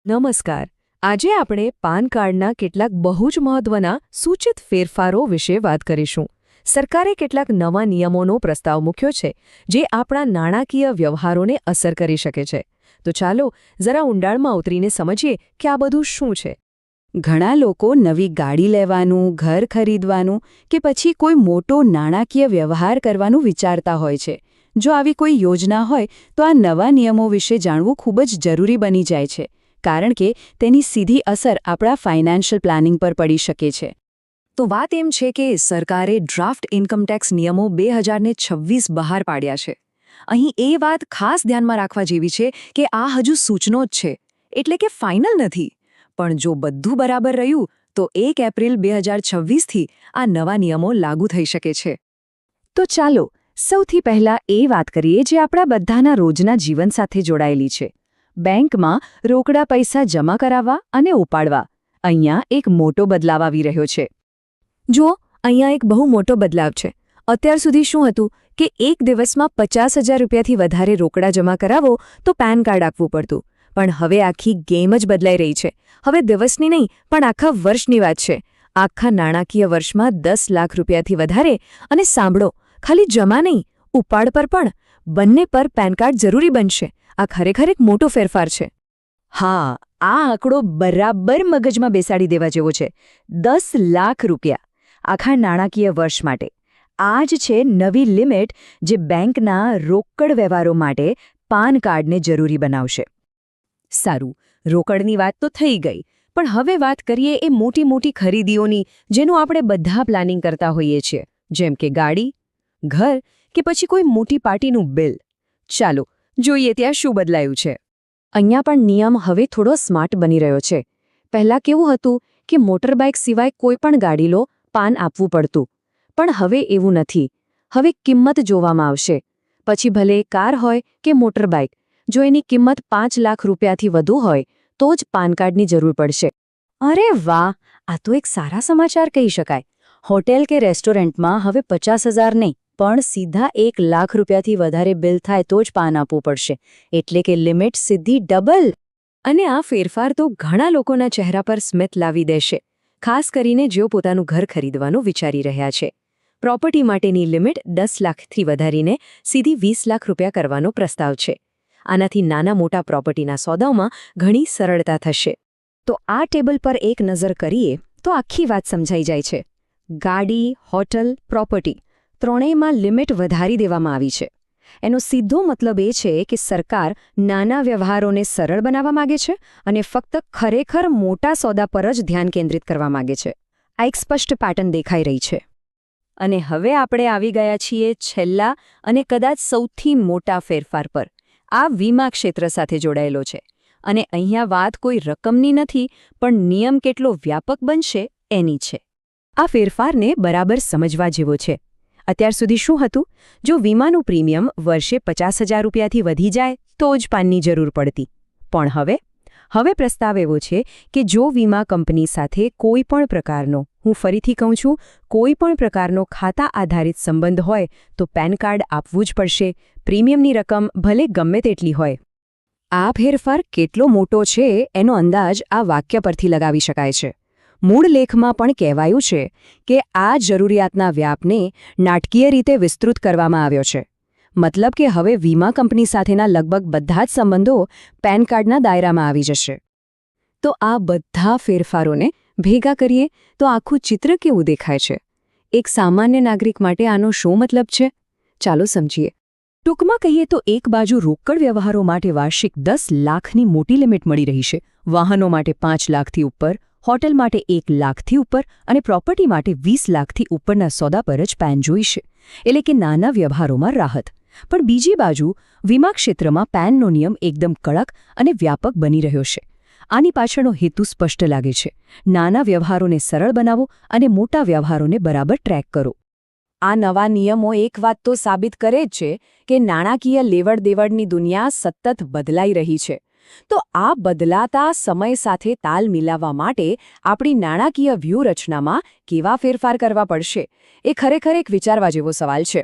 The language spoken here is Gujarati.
નમસ્કાર. આજે આપણે પાન કાર્ડના કેટલાક બહુ જ મહત્વના સૂચિત ફેરફારો વિશે વાત કરીશું. સરકારે કેટલાક નવા નિયમોનો પ્રસ્તાવ મૂક્યો છે જે આપણા નાણાકીય વ્યવહારોને અસર કરી શકે છે. તો ચાલો જરા ઊંડાણમાં ઉતરીને સમજીએ કે આ બધું શું છે. ઘણા લોકો નવી ગાડી લેવાનું, ઘર ખરીદવાનું કે પછી કોઈ મોટો નાણાકીય વ્યવહાર કરવાનું વિચારતા હોય છે. જો આવી કોઈ યોજના હોય તો આ નવા નિયમો વિશે જાણવું ખૂબ જ જરૂરી બની જાય છે, કારણ કે તેની સીધી અસર આપણા ફાઇનાન્શિયલ પ્લાનિંગ પર પડી શકે છે. તો વાત એમ છે કે સરકારે ડ્રાફ્ટ ઇન્કમટેક્સ નિયમો 2026 બહાર પાડ્યા છે. અહીં એ વાત ખાસ ધ્યાનમાં રાખવા જેવી છે કે આ હજુ સૂચનો જ છે, એટલે કે ફાઇનલ નથી. પણ જો બધું બરાબર રહ્યું તો 1 એપ્રિલ 2026થી આ નવા નિયમો લાગુ થઈ શકે છે. તો ચાલો સૌથી પહેલા એ વાત કરીએ જે આપણા બધાના રોજના જીવન સાથે જોડાયેલી છે. બેંકમાં રોકડા પૈસા જમા કરાવવા અને ઉપાડવા. અહીંયા એક મોટો બદલાવ આવી રહ્યો છે. જુઓ, અહીંયા એક બહુ મોટો બદલાવ છે. અત્યાર સુધી શું હતું કે એક દિવસમાં 50,000 રૂપિયાથી વધારે રોકડા જમા કરાવો તો પેન કાર્ડ આપવું પડતું. પણ હવે આખી ગેમ જ બદલાઈ રહી છે. હવે દિવસની નહીં પણ આખા વર્ષની વાત છે. આખા નાણાકીય વર્ષમાં 10 લાખ રૂપિયાથી વધારે અને સાંભળો, ખાલી જમા નહીં, ઉપાડ પર પણ બંને પર પેન કાર્ડ જરૂરી બનશે. આ ખરેખર એક મોટો ફેરફાર છે. હા, આ આંકડો બરાબર મગજમાં બેસાડી દેવા જેવો છે. 10 લાખ રૂપિયા આખા નાણાકીય વર્ષ માટે. આ જ છે નવી લિમિટ જે બેંકના રોકડ વ્યવહારો માટે પાન કાર્ડને જરૂરી બનાવશે. સારું, રોકડની વાત તો થઈ ગઈ, પણ હવે વાત કરીએ એ મોટી મોટી ખરીદીઓની જેનું આપણે બધા પ્લાનિંગ કરતા હોઈએ છીએ, જેમ કે ગાડી, ઘર કે પછી કોઈ મોટી પાર્ટીનું બિલ. ચાલો જોઈએ ત્યાં શું બદલાયું છે. અહીંયા પણ નિયમ હવે થોડો સ્માર્ટ બની રહ્યો છે. પહેલાં કેવું હતું કે મોટરબાઇક સિવાય કોઈ પણ ગાડી લો પાન આપવું પડતું, પણ હવે એવું નથી. હવે કિંમત જોવામાં આવશે. પછી ભલે કાર હોય કે મોટરબાઇક, જો એની કિંમત 5 લાખ રૂપિયાથી વધુ હોય તો જ પાન કાર્ડની જરૂર પડશે. અરે વાહ, આ તો એક સારા સમાચાર કહી શકાય. હોટેલ કે રેસ્ટોરન્ટમાં હવે 50,000 નહીં પણ સીધા 1 લાખ રૂપિયાથી વધારે બિલ થાય તો જ પાન આપવું પડશે. એટલે કે લિમિટ સીધી ડબલ. અને આ ફેરફાર તો ઘણા લોકોના ચહેરા પર સ્મિત લાવી દેશે, ખાસ કરીને જેઓ પોતાનું ઘર ખરીદવાનું વિચારી રહ્યા છે. પ્રોપર્ટી માટેની લિમિટ 10 લાખથી વધારીને સીધી 20 લાખ રૂપિયા કરવાનો પ્રસ્તાવ છે. આનાથી નાના મોટા પ્રોપર્ટીના સોદાઓમાં ઘણી સરળતા થશે. તો આ ટેબલ પર એક નજર કરીએ તો આખી વાત સમજાઈ જાય છે. ગાડી, હોટલ, પ્રોપર્ટી ત્રણેયમાં લિમિટ વધારી દેવામાં આવી છે. એનો સીધો મતલબ એ છે કે સરકાર નાના વ્યવહારોને સરળ બનાવવા માંગે છે અને ફક્ત ખરેખર મોટા સોદા પર જ ધ્યાન કેન્દ્રિત કરવા માંગે છે. આ એક સ્પષ્ટ પેટર્ન દેખાઈ રહી છે. અને હવે આપણે આવી ગયા છીએ છેલ્લા અને કદાચ સૌથી મોટા ફેરફાર પર. આ વીમા ક્ષેત્ર સાથે જોડાયેલો છે. અને અહીંયા વાત કોઈ રકમની નથી, પણ નિયમ કેટલો વ્યાપક બનશે એની છે. આ ફેરફારને બરાબર સમજવા જેવો છે. અત્યાર સુધી શું હતું? જો વીમાનું પ્રીમિયમ વર્ષે 50,000 રૂપિયાથી વધી જાય તો જ પાનની જરૂર પડતી. પણ હવે પ્રસ્તાવ એવો છે કે જો વીમા કંપની સાથે કોઈ પણ પ્રકારનો, હું ફરીથી કહું છું, કોઈ પણ પ્રકારનો ખાતા આધારિત સંબંધ હોય તો પેન કાર્ડ આપવું જ પડશે, પ્રીમિયમની રકમ ભલે ગમે તેટલી હોય. આ ફેરફાર કેટલો મોટો છે એનો અંદાજ આ વાક્ય પરથી લગાવી શકાય છે. મૂળ લેખમાં પણ કહેવાયું છે કે આ જરૂરિયાતના વ્યાપને નાટકીય રીતે વિસ્તૃત કરવામાં આવ્યો છે. મતલબ કે હવે વીમા કંપની સાથેના લગભગ બધા જ સંબંધો પેન કાર્ડના દાયરામાં આવી જશે. તો આ બધા ફેરફારોને ભેગા કરીએ તો આખું ચિત્ર કેવું દેખાય છે? એક સામાન્ય નાગરિક માટે આનો શું મતલબ છે? ચાલો સમજીએ. ટૂંકમાં કહીએ તો એક બાજુ રોકડ વ્યવહારો માટે વાર્ષિક 10 લાખની મોટી લિમિટ મળી રહી છે, વાહનો માટે 5 લાખથી ઉપર, હોટેલ માટે 1 લાખથી ઉપર અને પ્રોપર્ટી માટે 20 લાખથી ઉપરના સોદા પર જ પેન જોઈશે. એટલે કે નાના વ્યવહારોમાં રાહત. પણ બીજી બાજુ વીમા ક્ષેત્રમાં પેનનો નિયમ એકદમ કડક અને વ્યાપક બની રહ્યો છે. આની પાછળનો હેતુ સ્પષ્ટ લાગે છે. નાના વ્યવહારોને સરળ બનાવો અને મોટા વ્યવહારોને બરાબર ટ્રેક કરો. આ નવા નિયમો એક વાત તો સાબિત કરે જ છે કે નાણાકીય લેવડ-દેવડની દુનિયા સતત બદલાઈ રહી છે. તો આ બદલાતા સમય સાથે તાલ મિલાવવા માટે આપણી નાણાકીય વ્યૂહરચનામાં કેવા ફેરફાર કરવા પડશે એ ખરેખર એક વિચારવા જેવો સવાલ છે.